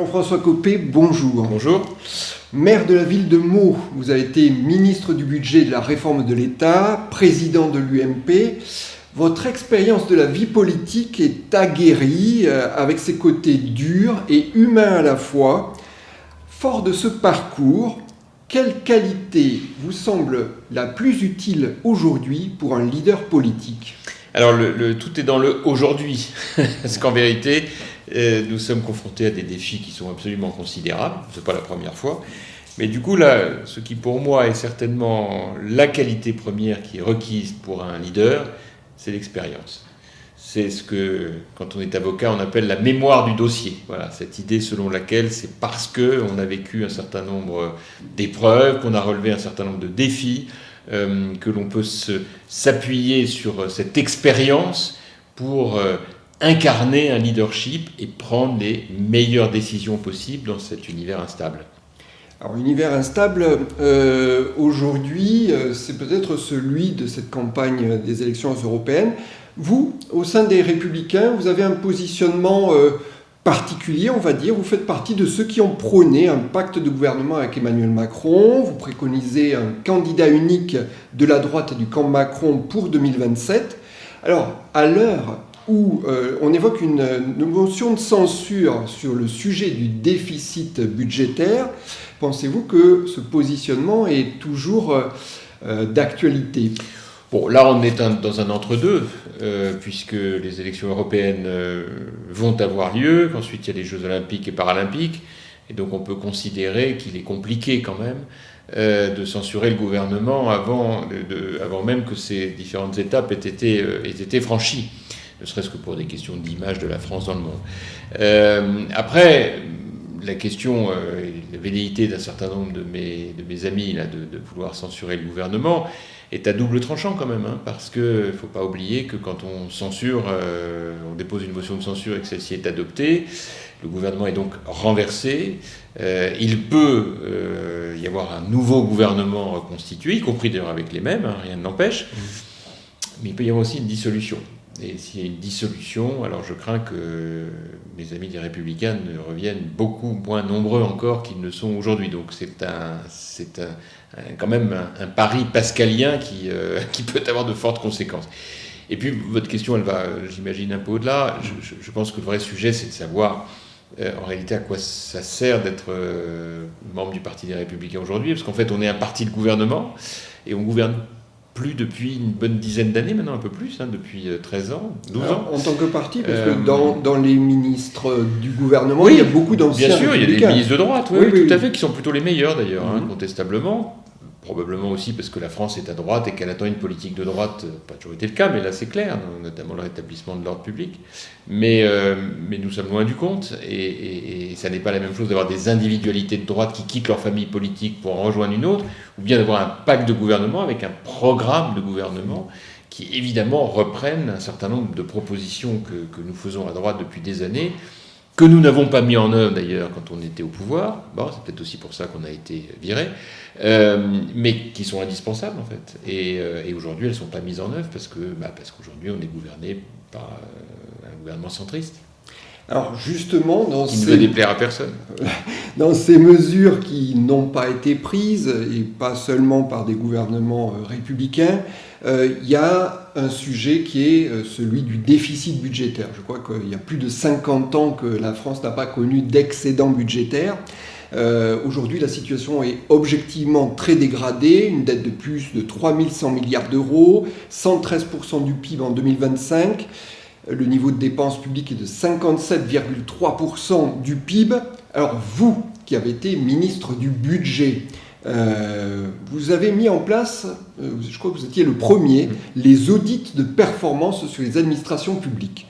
Jean-François Copé, bonjour. Bonjour. Maire de la ville de Meaux, vous avez été ministre du budget et de la réforme de l'État, président de l'UMP. Votre expérience de la vie politique est aguerrie, avec ses côtés durs et humains à la fois. Fort de ce parcours, quelle qualité vous semble la plus utile aujourd'hui pour un leader politique ? Alors, tout est dans le aujourd'hui, parce qu'en vérité, nous sommes confrontés à des défis qui sont absolument considérables, ce n'est pas la première fois, mais du coup, là, ce qui pour moi est certainement la qualité première qui est requise pour un leader, c'est l'expérience. C'est ce que, quand on est avocat, on appelle la mémoire du dossier. Voilà, cette idée selon laquelle c'est parce qu'on a vécu un certain nombre d'épreuves, qu'on a relevé un certain nombre de défis, que l'on peut s'appuyer sur cette expérience pour incarner un leadership et prendre les meilleures décisions possibles dans cet univers instable. Alors, univers instable, aujourd'hui, c'est peut-être celui de cette campagne des élections européennes. Vous, au sein des Républicains, vous avez un positionnement particulier, on va dire. Vous faites partie de ceux qui ont prôné un pacte de gouvernement avec Emmanuel Macron. Vous préconisez un candidat unique de la droite et du camp Macron pour 2027. Alors, à l'heure où on évoque une motion de censure sur le sujet du déficit budgétaire, pensez-vous que ce positionnement est toujours d'actualité ? Bon, là, on est dans un entre-deux, puisque les élections européennes vont avoir lieu, qu'ensuite il y a les Jeux olympiques et paralympiques, et donc on peut considérer qu'il est compliqué quand même de censurer le gouvernement avant même que ces différentes étapes aient été franchies, ne serait-ce que pour des questions d'image de la France dans le monde. Après, la question, la velléité d'un certain nombre de mes amis là, de vouloir censurer le gouvernement est à double tranchant quand même, parce qu'il ne faut pas oublier que quand on censure, on dépose une motion de censure et que celle-ci est adoptée, le gouvernement est donc renversé, il peut y avoir un nouveau gouvernement reconstitué, y compris d'ailleurs avec les mêmes, rien ne l'empêche, mais il peut y avoir aussi une dissolution. Et s'il y a une dissolution, alors je crains que mes amis des Républicains ne reviennent beaucoup moins nombreux encore qu'ils ne sont aujourd'hui. Donc c'est quand même un pari pascalien qui peut avoir de fortes conséquences. Et puis votre question, elle va, j'imagine, un peu au-delà. Je pense que le vrai sujet, c'est de savoir en réalité à quoi ça sert d'être membre du Parti des Républicains aujourd'hui. Parce qu'en fait, on est un parti de gouvernement et on gouverne plus depuis une bonne dizaine d'années, maintenant un peu plus, depuis 13 ans, 12 ans. En tant que parti, parce que dans les ministres du gouvernement, oui, il y a beaucoup d'anciens bien sûr, républicains. Il y a des ministres de droite, oui, tout à fait, qui sont plutôt les meilleurs d'ailleurs, Mm-hmm. Incontestablement. Probablement aussi parce que la France est à droite et qu'elle attend une politique de droite, pas toujours été le cas, mais là c'est clair, notamment le rétablissement de l'ordre public. Mais nous sommes loin du compte, et ça n'est pas la même chose d'avoir des individualités de droite qui quittent leur famille politique pour en rejoindre une autre, ou bien d'avoir un pacte de gouvernement avec un programme de gouvernement qui évidemment reprennent un certain nombre de propositions que nous faisons à droite depuis des années, que nous n'avons pas mis en œuvre d'ailleurs quand on était au pouvoir, c'est peut-être aussi pour ça qu'on a été viré, mais qui sont indispensables en fait. Et aujourd'hui, elles ne sont pas mises en œuvre parce qu'aujourd'hui, on est gouverné par un gouvernement centriste. Alors justement, qui ne veut déplaire à personne. Dans ces mesures qui n'ont pas été prises, et pas seulement par des gouvernements républicains, il y a un sujet qui est celui du déficit budgétaire. Je crois qu'il y a plus de 50 ans que la France n'a pas connu d'excédent budgétaire. Aujourd'hui, la situation est objectivement très dégradée, une dette de plus de 3100 milliards d'euros, 113% du PIB en 2025. Le niveau de dépenses publiques est de 57,3% du PIB. Alors vous, qui avez été ministre du budget, vous avez mis en place, je crois que vous étiez le premier, les audits de performance sur les administrations publiques.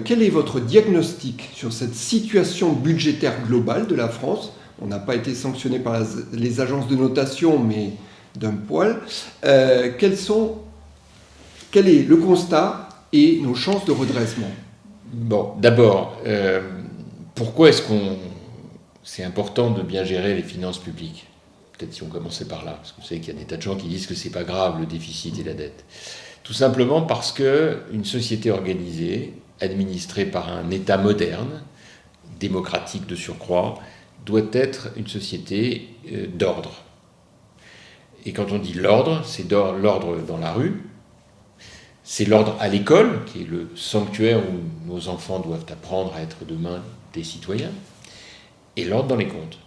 Quel est votre diagnostic sur cette situation budgétaire globale de la France ? On n'a pas été sanctionné par les agences de notation, mais d'un poil. Quel est le constat et nos chances de redressement ? Bon, d'abord, pourquoi est-ce c'est important de bien gérer les finances publiques ? Peut-être si on commençait par là, parce que vous savez qu'il y a des tas de gens qui disent que c'est pas grave le déficit et la dette. Tout simplement parce qu'une société organisée, administrée par un État moderne, démocratique de surcroît, doit être une société d'ordre. Et quand on dit l'ordre, c'est l'ordre dans la rue, c'est l'ordre à l'école, qui est le sanctuaire où nos enfants doivent apprendre à être demain des citoyens, et l'ordre dans les comptes.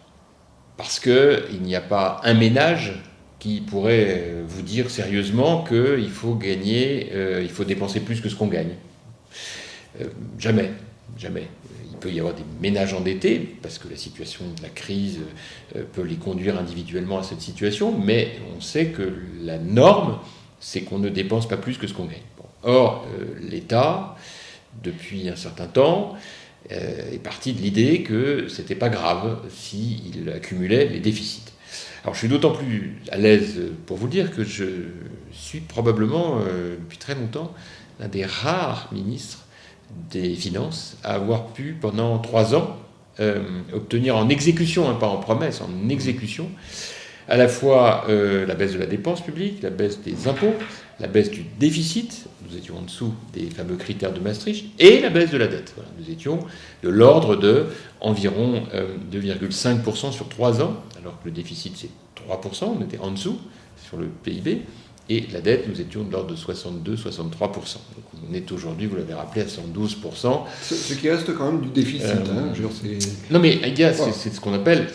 Parce qu'il n'y a pas un ménage qui pourrait vous dire sérieusement qu'il faut gagner, il faut dépenser plus que ce qu'on gagne. Jamais. Il peut y avoir des ménages endettés, parce que la situation de la crise peut les conduire individuellement à cette situation, mais on sait que la norme, c'est qu'on ne dépense pas plus que ce qu'on gagne. Bon. Or, l'État, depuis un certain temps, est parti de l'idée que c'était pas grave s'il accumulait les déficits. Alors je suis d'autant plus à l'aise pour vous le dire que je suis probablement, depuis très longtemps, l'un des rares ministres des Finances à avoir pu, pendant 3 ans, obtenir en exécution, pas en promesse, en exécution, à la fois la baisse de la dépense publique, la baisse des impôts, la baisse du déficit, nous étions en dessous des fameux critères de Maastricht, et la baisse de la dette. Voilà, nous étions de l'ordre de environ 2,5% sur 3 ans, alors que le déficit c'est 3%, on était en dessous sur le PIB, et la dette, nous étions de l'ordre de 62-63%. Donc on est aujourd'hui, vous l'avez rappelé, à 112%. Ce qui reste quand même du déficit. Non mais il y a, c'est ce qu'on appelle,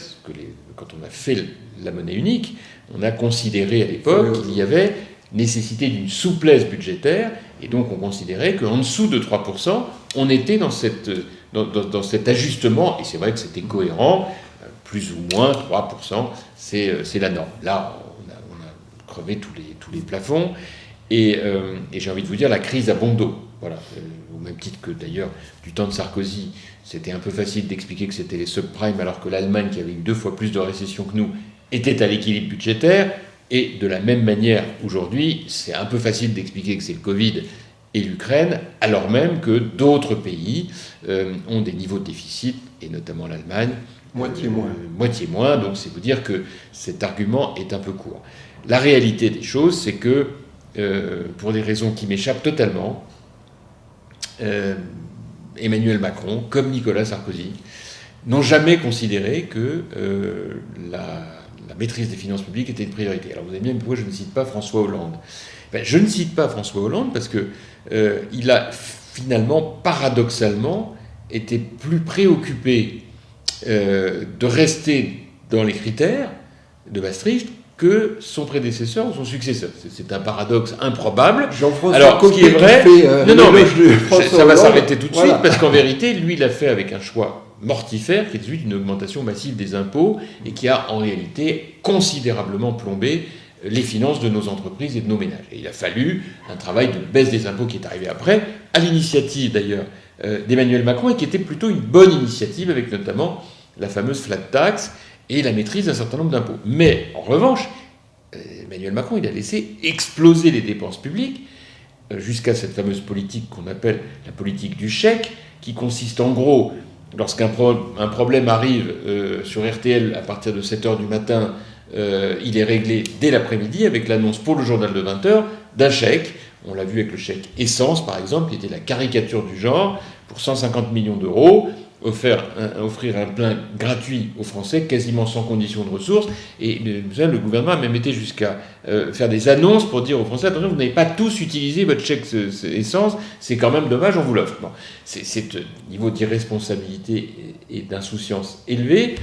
quand on a fait la monnaie unique, on a considéré à l'époque qu'il y avait nécessité d'une souplesse budgétaire, et donc on considérait qu'en dessous de 3%, on était dans cet ajustement, et c'est vrai que c'était cohérent, plus ou moins 3%, c'est la norme. Là, on a crevé tous les plafonds, et j'ai envie de vous dire, la crise a bon dos. Voilà. Au même titre que d'ailleurs, du temps de Sarkozy, c'était un peu facile d'expliquer que c'était les subprimes, alors que l'Allemagne, qui avait eu 2 fois plus de récession que nous, était à l'équilibre budgétaire. Et de la même manière, aujourd'hui, c'est un peu facile d'expliquer que c'est le Covid et l'Ukraine, alors même que d'autres pays ont des niveaux de déficit, et notamment l'Allemagne. Moitié moins, donc c'est vous dire que cet argument est un peu court. La réalité des choses, c'est que, pour des raisons qui m'échappent totalement, Emmanuel Macron, comme Nicolas Sarkozy, n'ont jamais considéré que la maîtrise des finances publiques était une priorité. Alors vous allez bien, pourquoi je ne cite pas François Hollande ? Je ne cite pas François Hollande parce qu'il a finalement, paradoxalement, été plus préoccupé de rester dans les critères de Maastricht que son prédécesseur ou son successeur. C'est un paradoxe improbable. Alors, ce qui est vrai... non, mais ça va s'arrêter tout de suite, parce qu'en vérité, lui, il l'a fait avec un choix mortifère, qui est celui d'une augmentation massive des impôts, et qui a en réalité considérablement plombé les finances de nos entreprises et de nos ménages. Et il a fallu un travail de baisse des impôts qui est arrivé après, à l'initiative d'ailleurs d'Emmanuel Macron, et qui était plutôt une bonne initiative, avec notamment la fameuse flat tax et la maîtrise d'un certain nombre d'impôts. Mais en revanche, Emmanuel Macron, il a laissé exploser les dépenses publiques jusqu'à cette fameuse politique qu'on appelle la politique du chèque, qui consiste en gros, lorsqu'un problème arrive sur RTL à partir de 7h du matin, il est réglé dès l'après-midi avec l'annonce pour le journal de 20h d'un chèque. On l'a vu avec le chèque essence, par exemple, qui était la caricature du genre, pour 150 millions d'euros, offrir un plein gratuit aux Français, quasiment sans condition de ressources. Et le gouvernement a même été jusqu'à faire des annonces pour dire aux Français, attention, vous n'avez pas tous utilisé votre chèque essence, c'est quand même dommage, on vous l'offre. Bon, c'est un niveau d'irresponsabilité et d'insouciance élevé,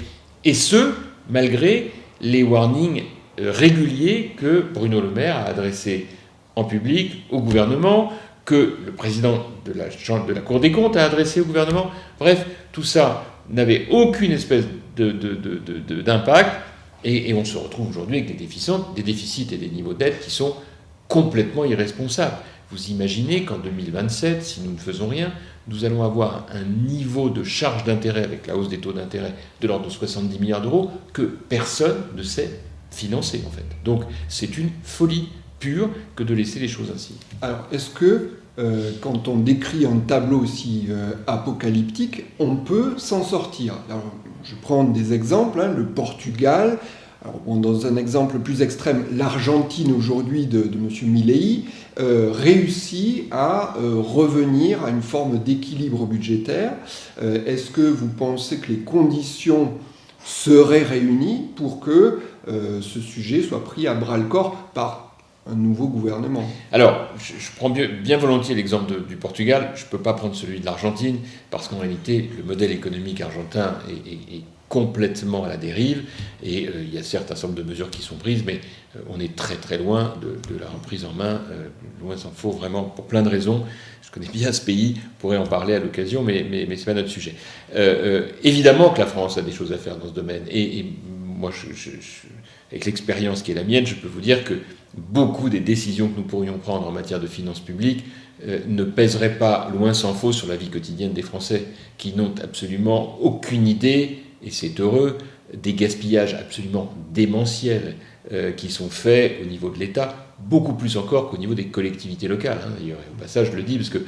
et ce, malgré les warnings réguliers que Bruno Le Maire a adressés en public au gouvernement, que le président de la Cour des comptes a adressé au gouvernement. Bref, tout ça n'avait aucune espèce d'impact, et on se retrouve aujourd'hui avec des déficits et des niveaux de dette qui sont complètement irresponsables. Vous imaginez qu'en 2027, si nous ne faisons rien, nous allons avoir un niveau de charge d'intérêt avec la hausse des taux d'intérêt de l'ordre de 70 milliards d'euros que personne ne sait financer, en fait. Donc c'est une folie pure que de laisser les choses ainsi. Alors, est-ce que, quand on décrit un tableau aussi apocalyptique, on peut s'en sortir ? Alors, je prends des exemples, le Portugal Alors, bon, dans un exemple plus extrême, l'Argentine aujourd'hui de M. Milei réussit à revenir à une forme d'équilibre budgétaire. Est-ce que vous pensez que les conditions seraient réunies pour que ce sujet soit pris à bras-le-corps par un nouveau gouvernement? Alors, je prends bien volontiers l'exemple du Portugal. Je ne peux pas prendre celui de l'Argentine, parce qu'en réalité, le modèle économique argentin est complètement à la dérive, et il y a certes un certain nombre de mesures qui sont prises, mais on est très très loin de la reprise en main, loin s'en faut vraiment, pour plein de raisons. Je connais bien ce pays, on pourrait en parler à l'occasion, mais ce n'est pas notre sujet. Évidemment que la France a des choses à faire dans ce domaine, et moi, avec l'expérience qui est la mienne, je peux vous dire que beaucoup des décisions que nous pourrions prendre en matière de finances publiques ne pèseraient pas, loin s'en faut, sur la vie quotidienne des Français, qui n'ont absolument aucune idée, et c'est heureux, des gaspillages absolument démentiels qui sont faits au niveau de l'État, beaucoup plus encore qu'au niveau des collectivités locales, hein, d'ailleurs. Et au passage, je le dis parce que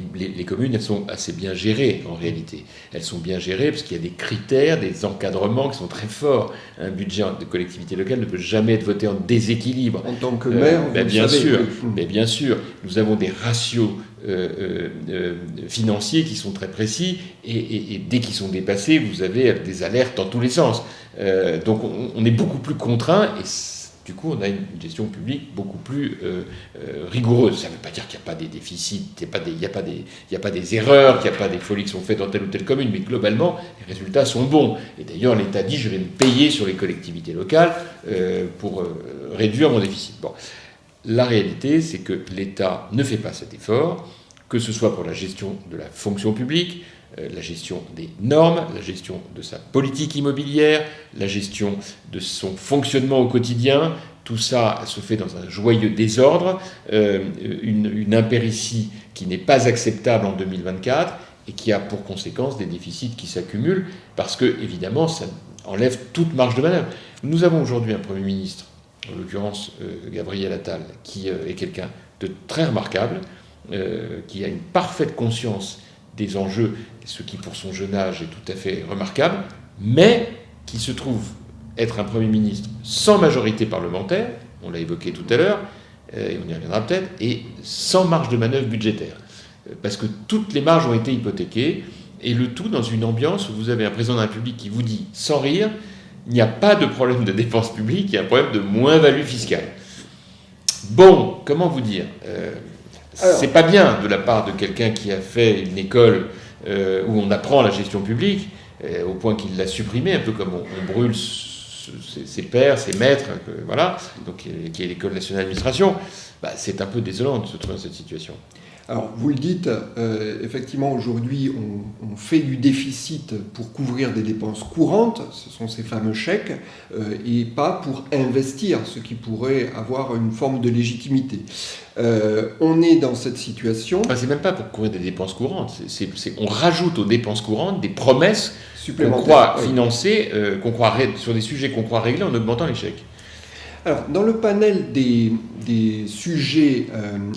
les communes, elles sont assez bien gérées en réalité. Elles sont bien gérées parce qu'il y a des critères, des encadrements qui sont très forts. Un budget de collectivité locale ne peut jamais être voté en déséquilibre. En tant que maire, bien savez, sûr, oui. mais bien sûr, nous avons des ratios financiers qui sont très précis, et dès qu'ils sont dépassés, vous avez des alertes dans tous les sens. Donc on est beaucoup plus contraint, et du coup, on a une gestion publique beaucoup plus rigoureuse. Ça ne veut pas dire qu'il n'y a pas des déficits, il n'y a pas des erreurs, qu'il n'y a pas des folies qui sont faites dans telle ou telle commune, mais globalement, les résultats sont bons. Et d'ailleurs, l'État dit, je vais me payer sur les collectivités locales pour réduire mon déficit. Bon. La réalité, c'est que l'État ne fait pas cet effort, que ce soit pour la gestion de la fonction publique, la gestion des normes, la gestion de sa politique immobilière, la gestion de son fonctionnement au quotidien. Tout ça se fait dans un joyeux désordre, une impéritie qui n'est pas acceptable en 2024 et qui a pour conséquence des déficits qui s'accumulent, parce que, évidemment, ça enlève toute marge de manœuvre. Nous avons aujourd'hui un Premier ministre, en l'occurrence Gabriel Attal, qui est quelqu'un de très remarquable, qui a une parfaite conscience des enjeux, ce qui pour son jeune âge est tout à fait remarquable, mais qui se trouve être un Premier ministre sans majorité parlementaire, on l'a évoqué tout à l'heure, et on y reviendra peut-être, et sans marge de manœuvre budgétaire. Parce que toutes les marges ont été hypothéquées, et le tout dans une ambiance où vous avez un président de la République qui vous dit, sans rire, il n'y a pas de problème de dépenses publiques, il y a un problème de moins-value fiscale. Bon, comment vous dire c'est pas bien de la part de quelqu'un qui a fait une école où on apprend la gestion publique, au point qu'il l'a supprimée, un peu comme on brûle ses pairs, ses maîtres, voilà, donc, qui est l'École nationale d'administration. Bah, c'est un peu désolant de se trouver dans cette situation. Alors, vous le dites, effectivement, aujourd'hui, on fait du déficit pour couvrir des dépenses courantes, ce sont ces fameux chèques, et pas pour investir, ce qui pourrait avoir une forme de légitimité. On est dans cette situation... Enfin, c'est même pas pour couvrir des dépenses courantes, on rajoute aux dépenses courantes des promesses qu'on croit financer, sur des sujets qu'on croit régler en augmentant les chèques. Alors, dans le panel des sujets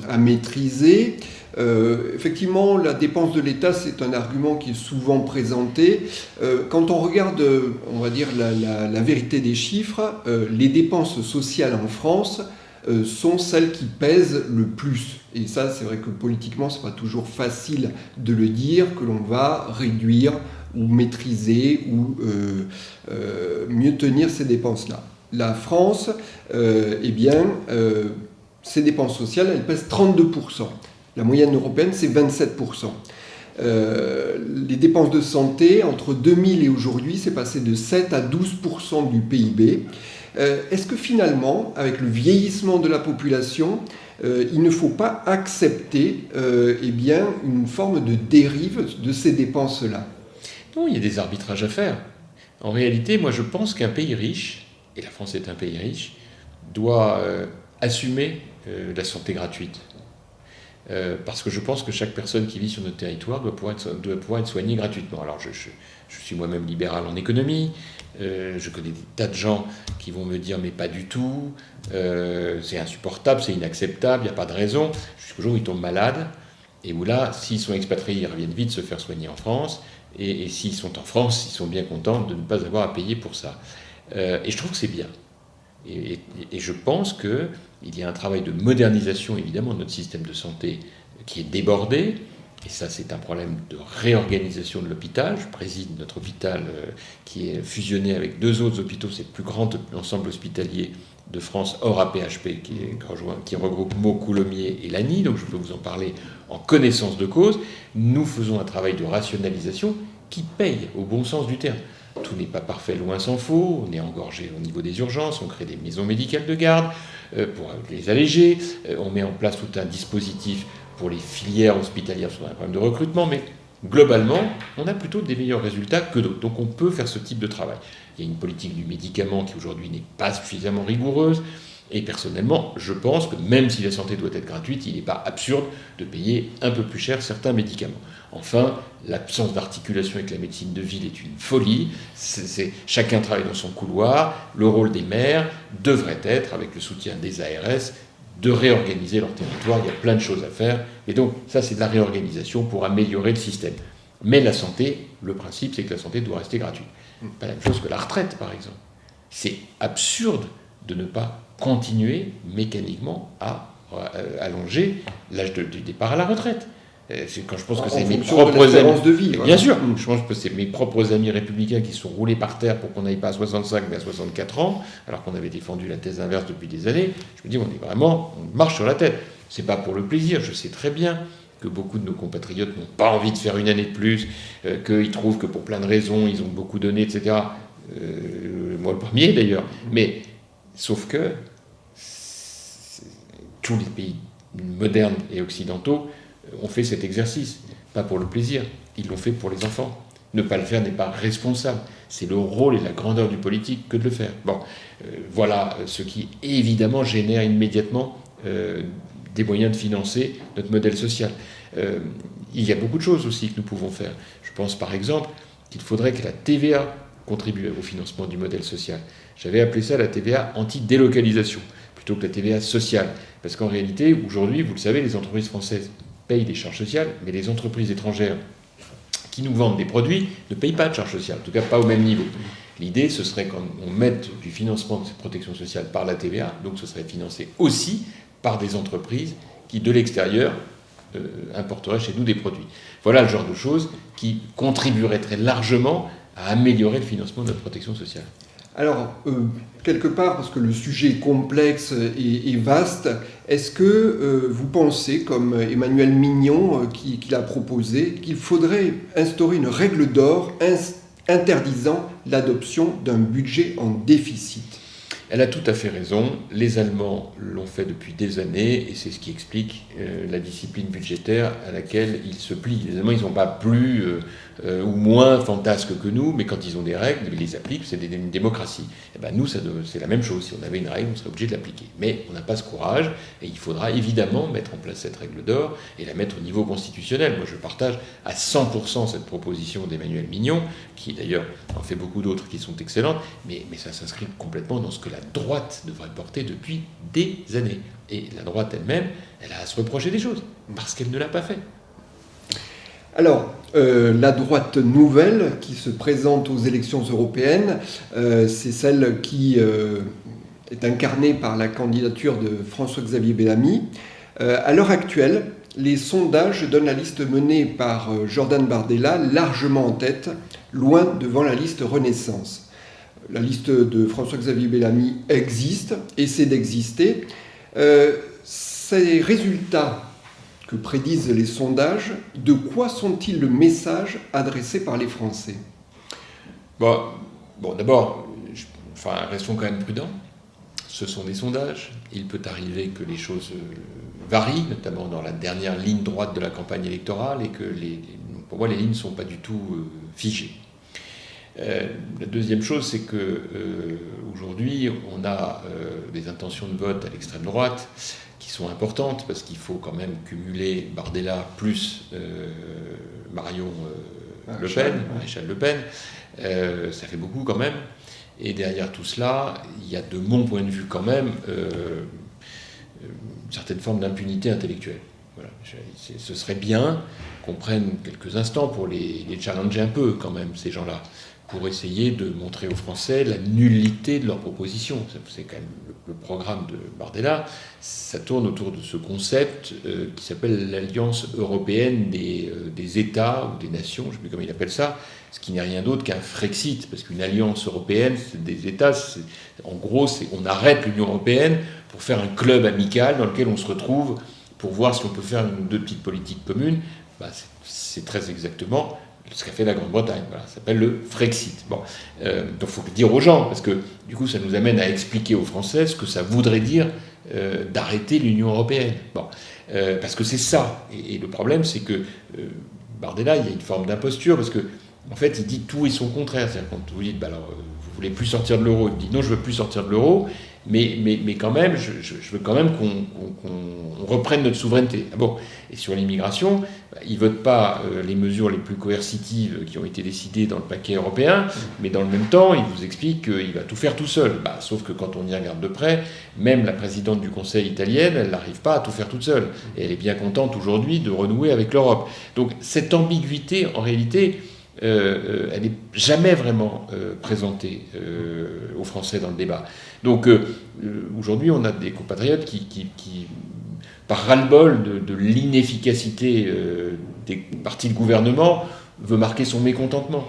à maîtriser, effectivement, la dépense de l'État, c'est un argument qui est souvent présenté. Quand on regarde, on va dire, la vérité des chiffres, les dépenses sociales en France sont celles qui pèsent le plus. Et ça, c'est vrai que politiquement, ce n'est pas toujours facile de le dire, que l'on va réduire ou maîtriser ou mieux tenir ces dépenses-là. La France, ses dépenses sociales, elles pèsent 32%. La moyenne européenne, c'est 27%. Les dépenses de santé, entre 2000 et aujourd'hui, c'est passé de 7 à 12% du PIB. Est-ce que finalement, avec le vieillissement de la population, il ne faut pas accepter une forme de dérive de ces dépenses-là? Non, il y a des arbitrages à faire. En réalité, moi je pense qu'un pays riche, et la France est un pays riche, doit assumer la santé gratuite. Parce que je pense que chaque personne qui vit sur notre territoire doit pouvoir être soignée gratuitement. Alors je suis moi-même libéral en économie, je connais des tas de gens qui vont me dire mais pas du tout, c'est insupportable, c'est inacceptable, il n'y a pas de raison, jusqu'au jour où ils tombent malades, et où là, s'ils sont expatriés, ils reviennent vite se faire soigner en France, et s'ils sont en France, ils sont bien contents de ne pas avoir à payer pour ça. Et je trouve que c'est bien. Et je pense qu'il y a un travail de modernisation, évidemment, de notre système de santé qui est débordé. Et ça, c'est un problème de réorganisation de l'hôpital. Je préside notre hôpital qui est fusionné avec 2 autres hôpitaux. C'est le plus grand ensemble hospitalier de France, hors APHP, qui regroupe Meaux, Coulommiers et Lagny. Donc je peux vous en parler en connaissance de cause. Nous faisons un travail de rationalisation qui paye au bon sens du terme. Tout n'est pas parfait, loin s'en faut. On est engorgé au niveau des urgences. On crée des maisons médicales de garde pour les alléger. On met en place tout un dispositif pour les filières hospitalières sur un problème de recrutement. Mais globalement, on a plutôt des meilleurs résultats que d'autres. Donc on peut faire ce type de travail. Il y a une politique du médicament qui aujourd'hui n'est pas suffisamment rigoureuse. Et personnellement, je pense que même si la santé doit être gratuite, il n'est pas absurde de payer un peu plus cher certains médicaments. Enfin, l'absence d'articulation avec la médecine de ville est une folie. Chacun travaille dans son couloir. Le rôle des maires devrait être, avec le soutien des ARS, de réorganiser leur territoire. Il y a plein de choses à faire. Et donc, ça, c'est de la réorganisation pour améliorer le système. Mais la santé, le principe, c'est que la santé doit rester gratuite. Pas la même chose que la retraite, par exemple. C'est absurde de ne pas continuer mécaniquement à allonger l'âge du départ à la retraite. Quand je pense que c'est mes propres amis de vie, voilà. Bien sûr, je pense que c'est mes propres amis républicains qui sont roulés par terre pour qu'on n'aille pas à 65 mais à 64 ans, alors qu'on avait défendu la thèse inverse depuis des années. Je me dis, on marche sur la tête. C'est pas pour le plaisir. Je sais très bien que beaucoup de nos compatriotes n'ont pas envie de faire une année de plus, qu'ils trouvent que pour plein de raisons, ils ont beaucoup donné, etc. Moi le premier d'ailleurs. Mais sauf que tous les pays modernes et occidentaux ont fait cet exercice, pas pour le plaisir, ils l'ont fait pour les enfants. Ne pas le faire n'est pas responsable. C'est le rôle et la grandeur du politique que de le faire. Bon, voilà ce qui évidemment génère immédiatement des moyens de financer notre modèle social. Il y a beaucoup de choses aussi que nous pouvons faire. Je pense par exemple qu'il faudrait que la TVA contribue au financement du modèle social. J'avais appelé ça la TVA anti-délocalisation, plutôt que la TVA sociale. Parce qu'en réalité, aujourd'hui, vous le savez, les entreprises françaises payent des charges sociales, mais les entreprises étrangères qui nous vendent des produits ne payent pas de charges sociales, en tout cas pas au même niveau. L'idée, ce serait qu'on mette du financement de cette protection sociale par la TVA, donc ce serait financé aussi par des entreprises qui, de l'extérieur, importeraient chez nous des produits. Voilà le genre de choses qui contribueraient très largement à améliorer le financement de notre protection sociale. Alors, quelque part, parce que le sujet est complexe et vaste, est-ce que vous pensez, comme Emmanuel Mignon qui l'a proposé, qu'il faudrait instaurer une règle d'or interdisant l'adoption d'un budget en déficit ? Elle a tout à fait raison. Les Allemands l'ont fait depuis des années et c'est ce qui explique la discipline budgétaire à laquelle ils se plient. Les Allemands, ils ne sont pas plus ou moins fantasques que nous, mais quand ils ont des règles, ils les appliquent, c'est une démocratie. Et ben nous, c'est la même chose. Si on avait une règle, on serait obligé de l'appliquer. Mais on n'a pas ce courage et il faudra évidemment mettre en place cette règle d'or et la mettre au niveau constitutionnel. Moi, je partage à 100% cette proposition d'Emmanuel Mignon, qui d'ailleurs en fait beaucoup d'autres qui sont excellentes, mais ça s'inscrit complètement dans ce que la droite devrait porter depuis des années. Et la droite elle-même, elle a à se reprocher des choses, parce qu'elle ne l'a pas fait. Alors, la droite nouvelle qui se présente aux élections européennes, c'est celle qui est incarnée par la candidature de François-Xavier Bellamy. À l'heure actuelle, les sondages donnent la liste menée par Jordan Bardella largement en tête, loin devant la liste Renaissance. La liste de François-Xavier Bellamy existe, essaie d'exister. Ces résultats que prédisent les sondages, de quoi sont-ils le message adressé par les Français ? Bon, d'abord, restons quand même prudents. Ce sont des sondages. Il peut arriver que les choses varient, notamment dans la dernière ligne droite de la campagne électorale, et que pour moi, les lignes ne sont pas du tout figées. La deuxième chose, c'est que aujourd'hui, on a des intentions de vote à l'extrême droite qui sont importantes, parce qu'il faut quand même cumuler Bardella plus Marion Le Pen, Maréchal Le Pen. Ça fait beaucoup quand même. Et derrière tout cela, il y a de mon point de vue quand même une certaine forme d'impunité intellectuelle. Voilà. Ce serait bien qu'on prenne quelques instants pour les challenger un peu quand même, ces gens-là, pour essayer de montrer aux Français la nullité de leurs propositions. C'est quand même le programme de Bardella. Ça tourne autour de ce concept qui s'appelle l'Alliance européenne des États ou des nations, je ne sais plus comment il appelle ça, ce qui n'est rien d'autre qu'un Frexit, parce qu'une alliance européenne, c'est des États, en gros, on arrête l'Union européenne pour faire un club amical dans lequel on se retrouve pour voir si on peut faire une ou deux petites politiques communes. C'est très exactement ce qu'a fait la Grande-Bretagne. Voilà, ça s'appelle le Frexit. Bon, donc il faut le dire aux gens, parce que du coup, ça nous amène à expliquer aux Français ce que ça voudrait dire d'arrêter l'Union européenne. Bon, parce que c'est ça. Et le problème, c'est que Bardella, il y a une forme d'imposture, parce que en fait, il dit tout et son contraire. C'est-à-dire quand vous dites, vous voulez plus sortir de l'euro, il dit non, je veux plus sortir de l'euro, mais quand même, je veux quand même qu'on reprenne notre souveraineté. Ah bon. Et sur l'immigration, il ne vote pas les mesures les plus coercitives qui ont été décidées dans le paquet européen, mais dans le même temps, il vous explique qu'il va tout faire tout seul. Sauf que quand on y regarde de près, même la présidente du Conseil italienne, elle n'arrive pas à tout faire toute seule. Et elle est bien contente aujourd'hui de renouer avec l'Europe. Donc cette ambiguïté, en réalité, elle n'est jamais vraiment présentée aux Français dans le débat. Donc aujourd'hui, on a des compatriotes qui par ras-le-bol de l'inefficacité des partis de gouvernement, veut marquer son mécontentement.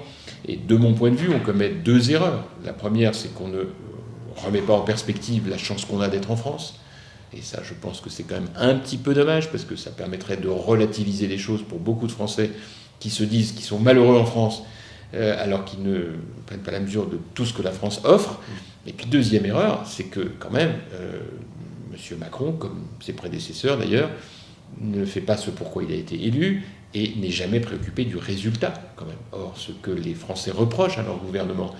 Et de mon point de vue, on commet deux erreurs. La première, c'est qu'on ne remet pas en perspective la chance qu'on a d'être en France. Et ça, je pense que c'est quand même un petit peu dommage, parce que ça permettrait de relativiser les choses pour beaucoup de Français qui se disent qu'ils sont malheureux en France, alors qu'ils ne prennent pas la mesure de tout ce que la France offre. Et puis deuxième erreur, c'est que quand même, M. Macron, comme ses prédécesseurs d'ailleurs, ne fait pas ce pourquoi il a été élu et n'est jamais préoccupé du résultat quand même. Or, ce que les Français reprochent à leur gouvernement,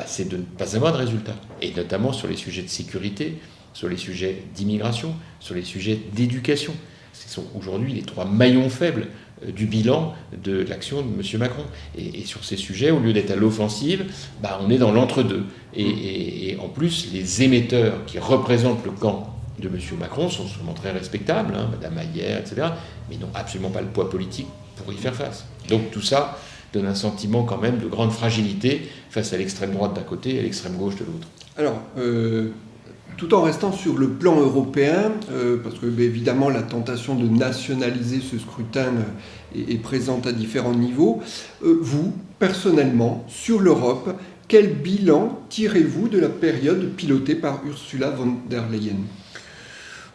c'est de ne pas avoir de résultat. Et notamment sur les sujets de sécurité, sur les sujets d'immigration, sur les sujets d'éducation. Ce sont aujourd'hui les trois maillons faibles du bilan de l'action de M. Macron. Et sur ces sujets, au lieu d'être à l'offensive, on est dans l'entre-deux. Et en plus, les émetteurs qui représentent le camp de M. Macron sont sûrement très respectables, Mme Ayer, etc., mais n'ont absolument pas le poids politique pour y faire face. Donc tout ça donne un sentiment quand même de grande fragilité face à l'extrême droite d'un côté et à l'extrême gauche de l'autre. Alors, tout en restant sur le plan européen, parce que évidemment la tentation de nationaliser ce scrutin est présente à différents niveaux, vous, personnellement, sur l'Europe, quel bilan tirez-vous de la période pilotée par Ursula von der Leyen ?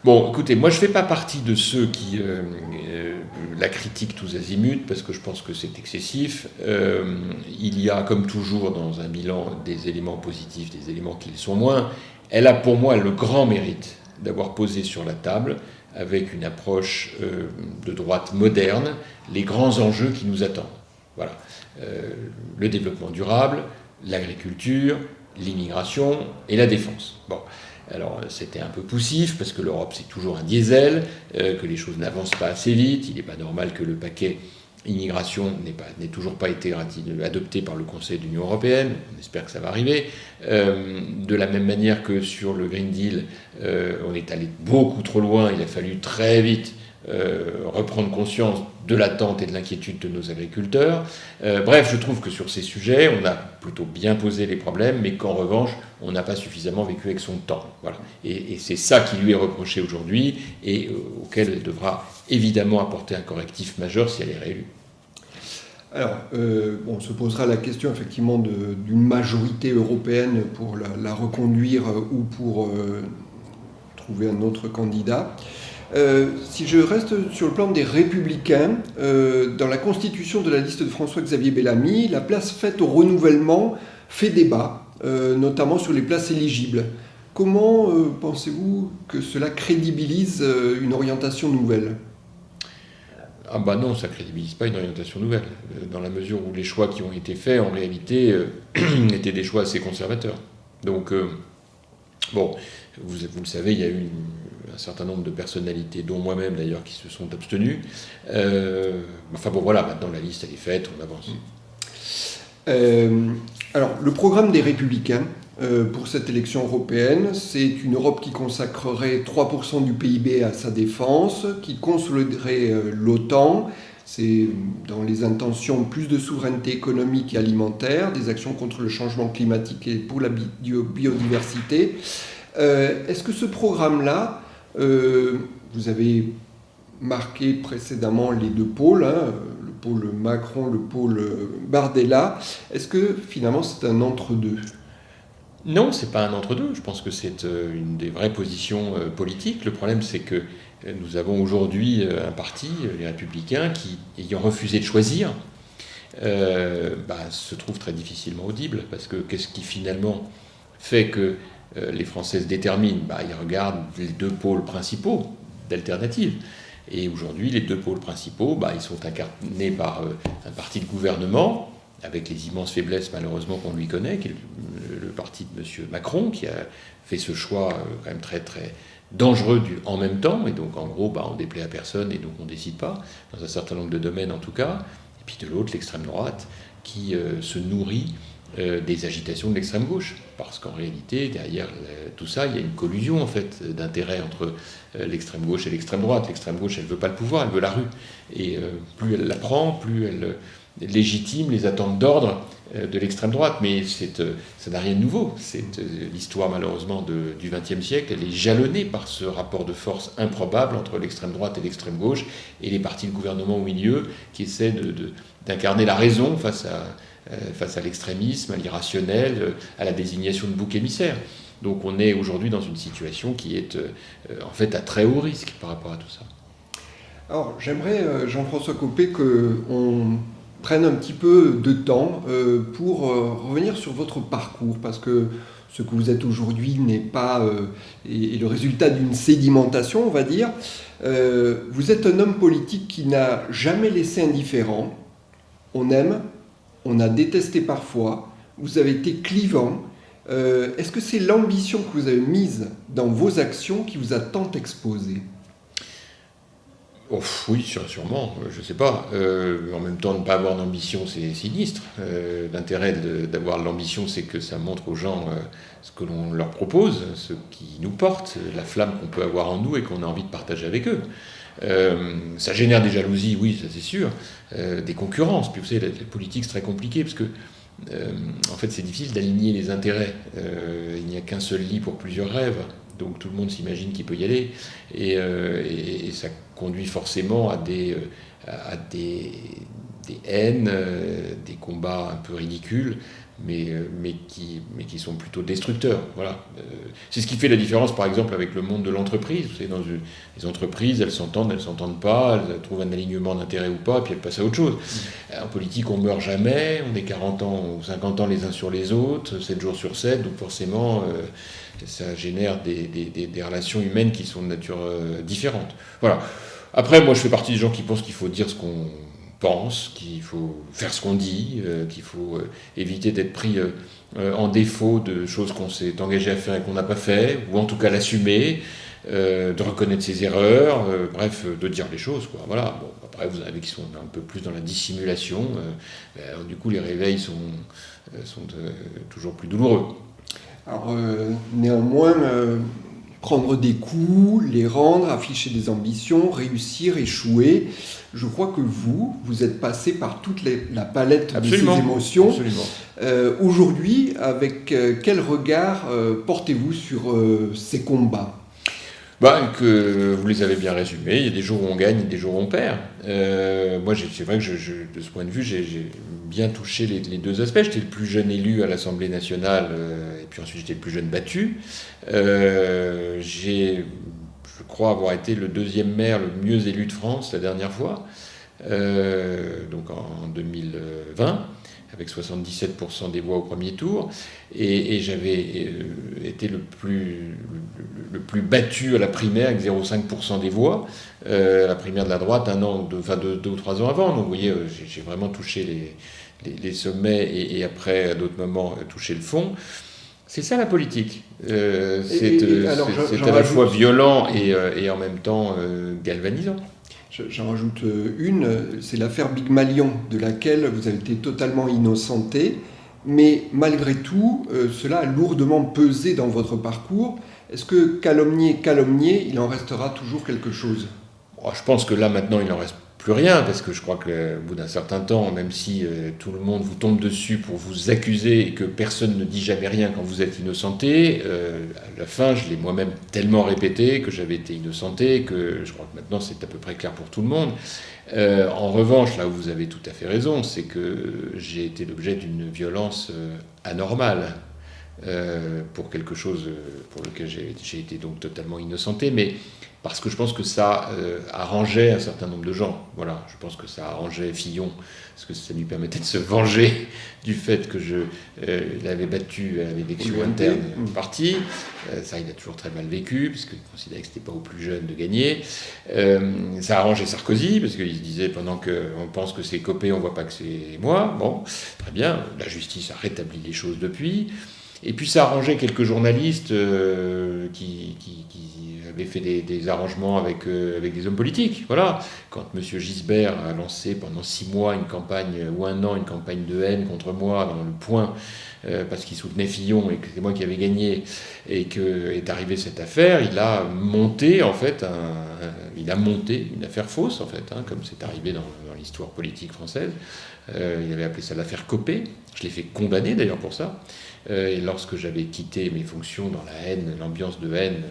Bon, écoutez, moi je ne fais pas partie de ceux qui la critiquent tous azimuts, parce que je pense que c'est excessif. Il y a, comme toujours dans un bilan, des éléments positifs, des éléments qui le sont moins. Elle a pour moi le grand mérite d'avoir posé sur la table, avec une approche de droite moderne, les grands enjeux qui nous attendent. Voilà. Le développement durable, l'agriculture, l'immigration et la défense. Bon. Alors c'était un peu poussif, parce que l'Europe c'est toujours un diesel, que les choses n'avancent pas assez vite. Il n'est pas normal que le paquet immigration n'ait toujours pas été adopté par le Conseil de l'Union européenne. On espère que ça va arriver. De la même manière que sur le Green Deal, on est allé beaucoup trop loin. Il a fallu très vite reprendre conscience de l'attente et de l'inquiétude de nos agriculteurs. Bref, je trouve que sur ces sujets, on a plutôt bien posé les problèmes, mais qu'en revanche, on n'a pas suffisamment vécu avec son temps. Voilà. Et c'est ça qui lui est reproché aujourd'hui, et auquel elle devra évidemment apporter un correctif majeur si elle est réélue. Alors, on se posera la question effectivement d'une majorité européenne pour la reconduire ou pour trouver un autre candidat. Si je reste sur le plan des Républicains, dans la constitution de la liste de François-Xavier Bellamy, la place faite au renouvellement fait débat, notamment sur les places éligibles. Comment pensez-vous que cela crédibilise une orientation nouvelle ? Ah non, ça ne crédibilise pas une orientation nouvelle, dans la mesure où les choix qui ont été faits, en réalité, étaient des choix assez conservateurs. Donc, vous le savez, il y a eu un certain nombre de personnalités, dont moi-même d'ailleurs, qui se sont abstenues. Voilà, maintenant la liste elle est faite, on avance. Alors, le programme des Républicains pour cette élection européenne, c'est une Europe qui consacrerait 3% du PIB à sa défense, qui consoliderait l'OTAN, C'est dans les intentions plus de souveraineté économique et alimentaire, des actions contre le changement climatique et pour la biodiversité. Est-ce que ce programme-là, vous avez marqué précédemment les deux pôles, hein, le pôle Macron, le pôle Bardella, est-ce que finalement c'est un entre-deux ? Non, c'est pas un entre-deux. Je pense que c'est une des vraies positions politiques. Le problème, c'est que nous avons aujourd'hui un parti, les Républicains, qui, ayant refusé de choisir, se trouve très difficilement audible. Parce que qu'est-ce qui finalement fait que les Français se déterminent ? Ils regardent les deux pôles principaux d'alternatives. Et aujourd'hui, les deux pôles principaux, ils sont incarnés par un parti de gouvernement, avec les immenses faiblesses malheureusement qu'on lui connaît, qui est le parti de M. Macron, qui a fait ce choix quand même très très dangereux en même temps, et donc en gros on déplaît à personne et donc on ne décide pas, dans un certain nombre de domaines en tout cas, et puis de l'autre l'extrême droite, qui se nourrit des agitations de l'extrême gauche, parce qu'en réalité derrière tout ça il y a une collusion en fait d'intérêts entre l'extrême gauche et l'extrême droite. L'extrême gauche elle veut pas le pouvoir, elle veut la rue, et plus elle la prend, plus elle légitime les attentes d'ordre de l'extrême droite, mais ça n'a rien de nouveau. L'histoire malheureusement du XXe siècle, elle est jalonnée par ce rapport de force improbable entre l'extrême droite et l'extrême gauche, et les partis de gouvernement au milieu qui essaient d'incarner la raison face à l'extrémisme, à l'irrationnel, à la désignation de boucs émissaires. Donc on est aujourd'hui dans une situation qui est en fait à très haut risque par rapport à tout ça. Alors j'aimerais, Jean-François Copé, qu'on prenne un petit peu de temps pour revenir sur votre parcours, parce que ce que vous êtes aujourd'hui n'est pas est le résultat d'une sédimentation, on va dire. Vous êtes un homme politique qui n'a jamais laissé indifférent. On aime, on a détesté parfois, vous avez été clivant. Est-ce que c'est l'ambition que vous avez mise dans vos actions qui vous a tant exposé ? Oui, sûrement, je ne sais pas. En même temps, ne pas avoir d'ambition, c'est sinistre. L'intérêt d'avoir l'ambition, c'est que ça montre aux gens ce que l'on leur propose, ce qui nous porte, la flamme qu'on peut avoir en nous et qu'on a envie de partager avec eux. Ça génère des jalousies, oui, ça c'est sûr, des concurrences. Puis vous savez, la politique, c'est très compliqué, parce que en fait, c'est difficile d'aligner les intérêts. Il n'y a qu'un seul lit pour plusieurs rêves. Donc tout le monde s'imagine qu'il peut y aller, et ça conduit forcément à des haines, des combats un peu ridicules, mais qui sont plutôt destructeurs. Voilà. C'est ce qui fait la différence, par exemple, avec le monde de l'entreprise. Vous savez, dans les entreprises, elles s'entendent pas, elles trouvent un alignement d'intérêt ou pas, puis elles passent à autre chose. En politique, on meurt jamais, on est 40 ans ou 50 ans les uns sur les autres, 7 jours sur 7, donc forcément... ça génère des relations humaines qui sont de nature différente. Voilà. Après, moi, je fais partie des gens qui pensent qu'il faut dire ce qu'on pense, qu'il faut faire ce qu'on dit, qu'il faut éviter d'être pris en défaut de choses qu'on s'est engagé à faire et qu'on n'a pas fait, ou en tout cas l'assumer, de reconnaître ses erreurs, bref, de dire les choses, quoi. Voilà. Bon, après, vous en avez qui sont un peu plus dans la dissimulation. Du coup, les réveils sont toujours plus douloureux. Alors, néanmoins, prendre des coups, les rendre, afficher des ambitions, réussir, échouer, je crois que vous êtes passé par toute la palette Absolument. de ces émotions. Absolument. Aujourd'hui, avec quel regard portez-vous sur ces combats ? Que vous les avez bien résumés. Il y a des jours où on gagne et des jours où on perd. Moi, c'est vrai que de ce point de vue, j'ai bien touché les deux aspects. J'étais le plus jeune élu à l'Assemblée nationale, et puis ensuite j'étais le plus jeune battu. Je crois avoir été le deuxième maire le mieux élu de France la dernière fois, donc en 2020. Avec 77% des voix au premier tour, et j'avais été le plus battu à la primaire avec 0,5% des voix, la primaire de la droite, 2 ou 3 ans avant. Donc vous voyez, j'ai vraiment touché les sommets, et après, à d'autres moments, touché le fond. C'est ça la politique. C'est à la fois violent et en même temps galvanisant. J'en rajoute une, c'est l'affaire Big Malion, de laquelle vous avez été totalement innocenté, mais malgré tout, cela a lourdement pesé dans votre parcours. Est-ce que calomnié, il en restera toujours quelque chose ? Je pense que là, maintenant, il en reste plus rien, parce que je crois qu'au bout d'un certain temps, même si tout le monde vous tombe dessus pour vous accuser et que personne ne dit jamais rien quand vous êtes innocenté, à la fin, je l'ai moi-même tellement répété que j'avais été innocenté, que je crois que maintenant c'est à peu près clair pour tout le monde. En revanche, là où vous avez tout à fait raison, c'est que j'ai été l'objet d'une violence anormale. Pour quelque chose pour lequel j'ai été donc totalement innocenté, mais parce que je pense que ça arrangeait un certain nombre de gens. Voilà, je pense que ça arrangeait Fillon, parce que ça lui permettait de se venger du fait que je l'avais battu à l'élection interne du parti. Ça, il a toujours très mal vécu, parce qu'il considérait que c'était pas aux plus jeunes de gagner. Ça arrangeait Sarkozy, parce qu'il se disait, pendant qu'on pense que c'est Copé, on voit pas que c'est moi. Bon, très bien, la justice a rétabli les choses depuis. Et puis ça arrangeait quelques journalistes qui avaient fait des arrangements avec des hommes politiques. Voilà. Quand M. Gisbert a lancé pendant 6 mois une campagne, ou 1 an, une campagne de haine contre moi dans Le Point, parce qu'il soutenait Fillon et que c'est moi qui avais gagné, et qu'est arrivée cette affaire, il a monté en fait une affaire fausse en fait, comme c'est arrivé dans l'histoire politique française. Il avait appelé ça l'affaire Copé. Je l'ai fait condamner d'ailleurs pour ça. Et lorsque j'avais quitté mes fonctions dans la haine, l'ambiance de haine,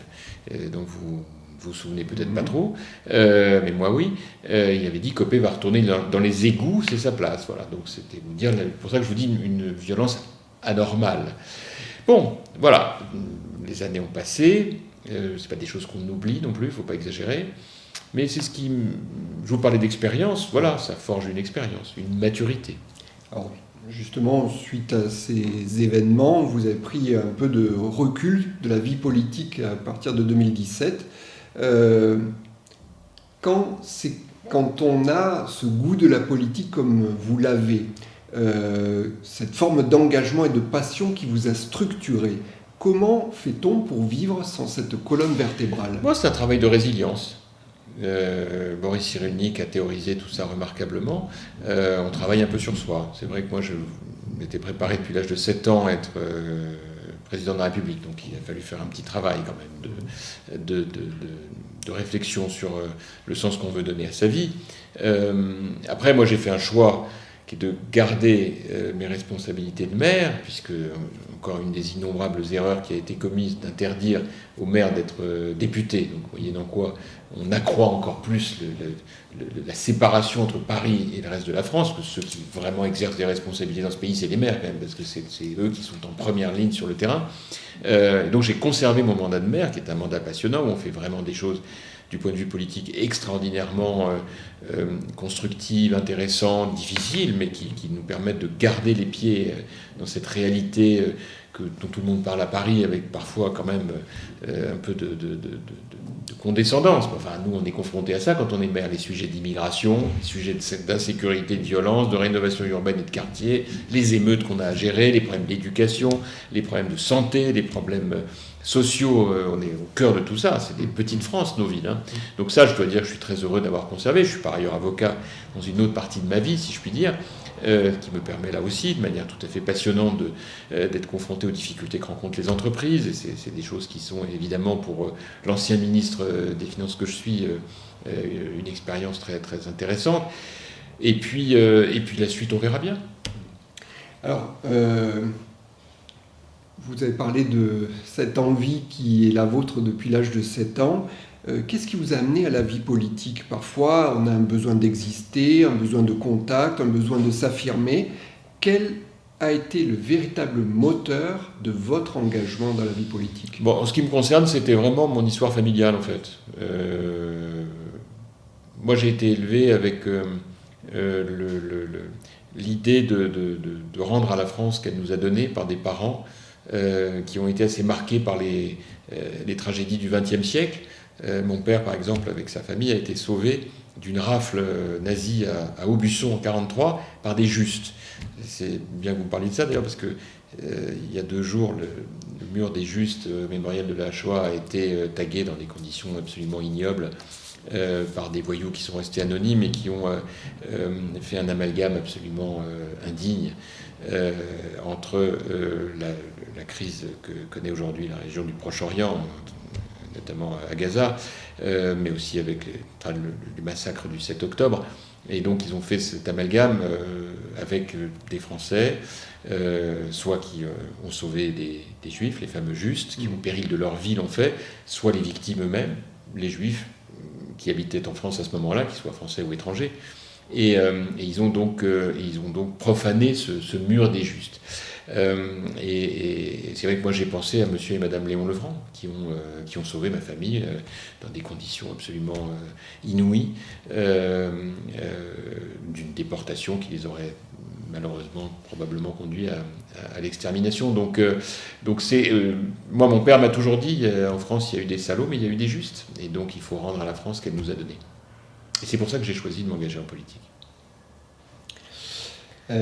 dont vous vous souvenez peut-être pas trop, mais moi oui, il avait dit Copé va retourner dans les égouts, c'est sa place. Voilà, donc c'était vous dire, pour ça que je vous dis une violence anormale. Bon, voilà, les années ont passé, c'est pas des choses qu'on oublie non plus, il faut pas exagérer. Mais c'est je vous parlais d'expérience, voilà, ça forge une expérience, une maturité. Alors, justement, suite à ces événements, vous avez pris un peu de recul de la vie politique à partir de 2017. Quand on a ce goût de la politique comme vous l'avez, cette forme d'engagement et de passion qui vous a structuré, comment fait-on pour vivre sans cette colonne vertébrale ? Moi, c'est un travail de résilience. Boris Cyrulnik a théorisé tout ça remarquablement. On travaille un peu sur soi. C'est vrai que moi, je m'étais préparé depuis l'âge de 7 ans à être président de la République, donc il a fallu faire un petit travail quand même de réflexion sur le sens qu'on veut donner à sa vie. Après, moi, j'ai fait un choix qui est de garder mes responsabilités de maire, puisque, encore une des innombrables erreurs qui a été commise, d'interdire aux maires d'être députés. Donc, vous voyez dans quoi on accroît encore plus la séparation entre Paris et le reste de la France, que ceux qui vraiment exercent des responsabilités dans ce pays, c'est les maires quand même, parce que c'est eux qui sont en première ligne sur le terrain. Donc j'ai conservé mon mandat de maire, qui est un mandat passionnant, où on fait vraiment des choses du point de vue politique extraordinairement constructives, intéressantes, difficiles, mais qui nous permettent de garder les pieds dans cette réalité dont tout le monde parle à Paris, avec parfois quand même un peu de condescendance. Enfin, nous, on est confrontés à ça quand on est maire, les sujets d'immigration, les sujets d'insécurité, de violence, de rénovation urbaine et de quartier, les émeutes qu'on a à gérer, les problèmes d'éducation, les problèmes de santé, les problèmes sociaux, on est au cœur de tout ça. C'est des petites France, nos villes. Donc ça, je dois dire que je suis très heureux d'avoir conservé. Je suis par ailleurs avocat dans une autre partie de ma vie, si je puis dire, qui me permet là aussi, de manière tout à fait passionnante, d'être confronté aux difficultés que rencontrent les entreprises. Et c'est des choses qui sont évidemment pour l'ancien ministre des Finances que je suis une expérience très, très intéressante. Et puis la suite, on verra bien. Alors, vous avez parlé de cette envie qui est la vôtre depuis l'âge de 7 ans. Qu'est-ce qui vous a amené à la vie politique ? Parfois, on a un besoin d'exister, un besoin de contact, un besoin de s'affirmer. Quel a été le véritable moteur de votre engagement dans la vie politique ? Bon, en ce qui me concerne, c'était vraiment mon histoire familiale, en fait. Moi, j'ai été élevé avec l'idée de rendre à la France ce qu'elle nous a donné par des parents qui ont été assez marqués par les tragédies du XXe siècle. Mon père, par exemple, avec sa famille, a été sauvé d'une rafle nazie à Aubusson en 1943 par des justes. C'est bien que vous parliez de ça, d'ailleurs, parce que il y a 2 jours, le mur des justes mémorial de la Shoah a été tagué dans des conditions absolument ignobles par des voyous qui sont restés anonymes et qui ont fait un amalgame absolument indigne entre la crise que connaît aujourd'hui la région du Proche-Orient, notamment à Gaza, mais aussi avec le massacre du 7 octobre. Et donc ils ont fait cet amalgame avec des Français, soit qui ont sauvé des Juifs, les fameux justes, qui, au péril de leur vie, l'ont fait, soit les victimes eux-mêmes, les Juifs qui habitaient en France à ce moment-là, qu'ils soient français ou étrangers. Et ils ont donc profané ce mur des justes. Et c'est vrai que moi j'ai pensé à monsieur et madame Léon Lefranc qui ont sauvé ma famille dans des conditions absolument inouïes d'une déportation qui les aurait malheureusement probablement conduits à l'extermination. Donc moi mon père m'a toujours dit en France il y a eu des salauds mais il y a eu des justes, et donc il faut rendre à la France ce qu'elle nous a donné. Et c'est pour ça que j'ai choisi de m'engager en politique.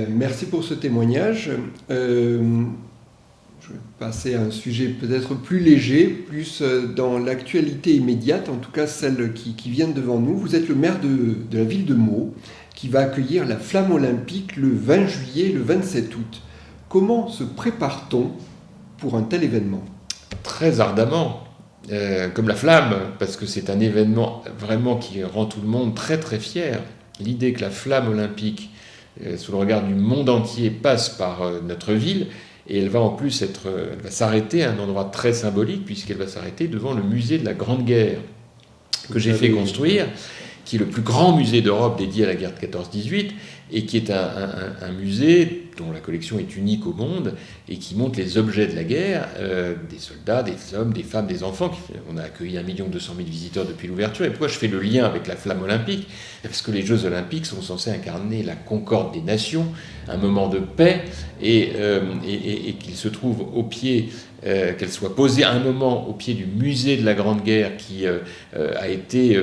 Merci pour ce témoignage. Je vais passer à un sujet peut-être plus léger, plus dans l'actualité immédiate, en tout cas celle qui vient devant nous. Vous êtes le maire de la ville de Meaux, qui va accueillir la Flamme olympique le 20 juillet et le 27 août. Comment se prépare-t-on pour un tel événement ? Très ardemment, comme la Flamme, parce que c'est un événement vraiment qui rend tout le monde très très fier. L'idée que la Flamme olympique, sous le regard du monde entier, passe par notre ville, et elle va en plus elle va s'arrêter à un endroit très symbolique, puisqu'elle va s'arrêter devant le musée de la Grande Guerre, que j'ai fait construire, qui est le plus grand musée d'Europe dédié à la guerre de 14-18, et qui est un musée dont la collection est unique au monde, et qui montre les objets de la guerre, des soldats, des hommes, des femmes, des enfants. On a accueilli 1 200 000 visiteurs depuis l'ouverture. Et pourquoi je fais le lien avec la Flamme olympique ? Parce que les Jeux olympiques sont censés incarner la concorde des nations, un moment de paix, et qu'ils se trouvent au pied, qu'elle soit posée à un moment au pied du musée de la Grande Guerre, qui a été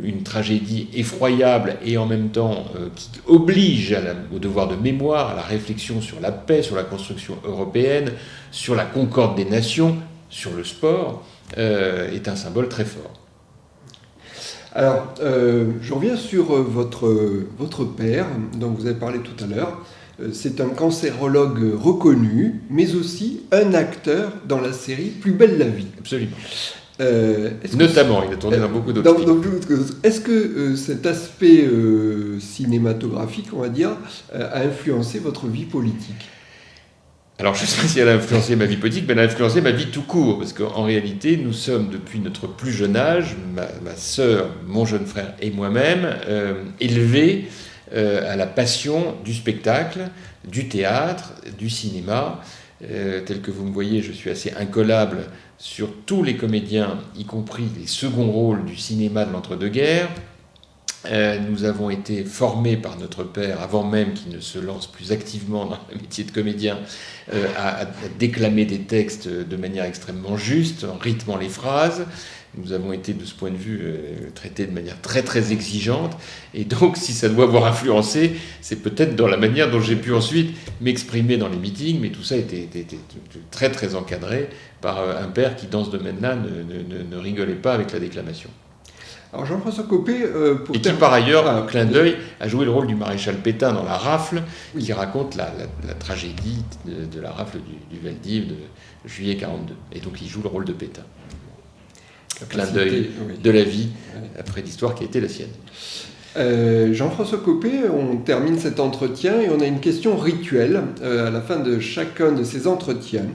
une tragédie effroyable, et en même temps qui oblige au devoir de mémoire, à la réflexion sur la paix, sur la construction européenne, sur la concorde des nations, sur le sport, est un symbole très fort. Alors, je reviens sur votre père, dont vous avez parlé tout à l'heure. C'est un cancérologue reconnu, mais aussi un acteur dans la série Plus belle la vie. Absolument. Notamment, il a tourné dans beaucoup d'autres films. Est-ce que cet aspect cinématographique, on va dire, a influencé votre vie politique ? Alors, je ne sais pas si elle a influencé ma vie politique, mais elle a influencé ma vie tout court, parce qu'en réalité, nous sommes, depuis notre plus jeune âge, ma sœur, mon jeune frère et moi-même, élevés à la passion du spectacle, du théâtre, du cinéma. Tel que vous me voyez, je suis assez incollable sur tous les comédiens, y compris les seconds rôles du cinéma de l'entre-deux-guerres. Nous avons été formés par notre père, avant même qu'il ne se lance plus activement dans le métier de comédien, à déclamer des textes de manière extrêmement juste, en rythmant les phrases. Nous avons été, de ce point de vue, traités de manière très très exigeante. Et donc, si ça doit avoir influencé, c'est peut-être dans la manière dont j'ai pu ensuite m'exprimer dans les meetings, mais tout ça était très très encadré par un père qui, dans ce domaine-là, ne rigolait pas avec la déclamation. Alors Jean-François Copé... et qui, par ailleurs, clin d'œil, a joué le rôle du maréchal Pétain dans La Rafle, qui raconte la tragédie de la rafle du Veldiv de juillet 42. Et donc, il joue le rôle de Pétain. Un clin d'œil de la vie après l'histoire qui a été la sienne. Jean-François Copé, on termine cet entretien et on a une question rituelle à la fin de chacun de ces entretiens.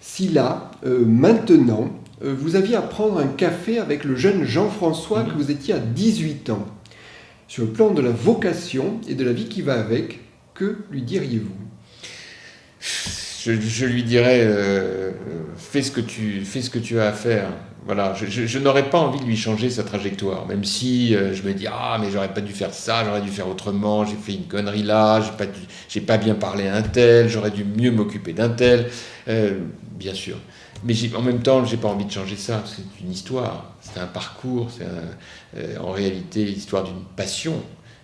Si là, maintenant, vous aviez à prendre un café avec le jeune Jean-François que vous étiez à 18 ans, sur le plan de la vocation et de la vie qui va avec, que lui diriez-vous ? Je lui dirais, fais ce que tu as à faire. Voilà, je n'aurais pas envie de lui changer sa trajectoire, même si je me dis mais j'aurais pas dû faire ça, j'aurais dû faire autrement, j'ai fait une connerie là, j'ai pas bien parlé à un tel, j'aurais dû mieux m'occuper d'un tel, bien sûr. Mais en même temps, j'ai pas envie de changer ça. C'est une histoire, c'est un parcours, c'est en réalité l'histoire d'une passion.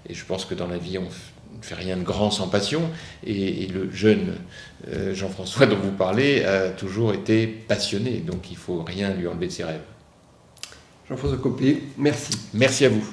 Et je pense que dans la vie, on ne fait rien de grand sans passion. Et le jeune Jean-François dont vous parlez a toujours été passionné. Donc il ne faut rien lui enlever de ses rêves. Jean-François Copé, merci. Merci à vous.